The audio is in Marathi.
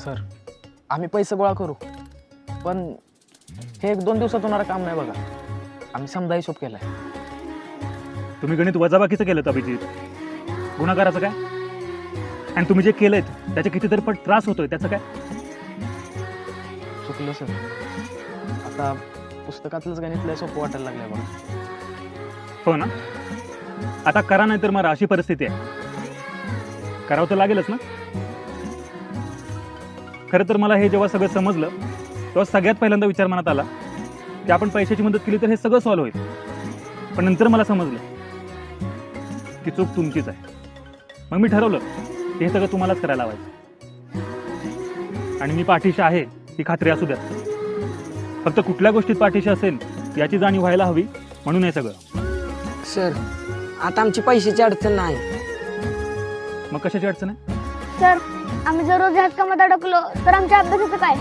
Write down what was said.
सर आम्ही पैसे गोळा करू, पण हे 1-2 दिवसात होणारं काम नाही बघा. आम्ही समजा हिशोब केलाय. तुम्ही गणित वजाबाकीचं केलं अभिजित, गुन्हागाराचं काय? आणि तुम्ही जे केलंय त्याचे कितीतरी पट त्रास होतोय, त्याचं काय? चुकलं सर. आता पुस्तकातलंच गणित लय सोपं वाटायला लागलंय बघा. हो ना, आता करा, नाही तर मग अशी परिस्थिती आहे, करावं तर लागेलच ना. खरं तर मला हे जेव्हा सगळं समजलं तेव्हा सगळ्यात पहिल्यांदा विचार मनात आला की आपण पैशाची मदत केली तर हे सगळं सॉल्व्ह होईल. पण नंतर मला समजलं की चूक तुमचीच आहे. मग मी ठरवलं की हे सगळं तुम्हालाच करायला लावायचं, आणि मी पाठीशी आहे ही खात्री असू द्या. फक्त कुठल्या गोष्टीत पाठीशी असेल याची जाणीव व्हायला हवी, म्हणून हे सगळं. सर आता आमची पैशाची अडचण नाही. मग कशाची अडचण आहे? सर आम्ही जर रोज ह्याच कामात अडकलो तर आमच्या अभ्यासाचं काय?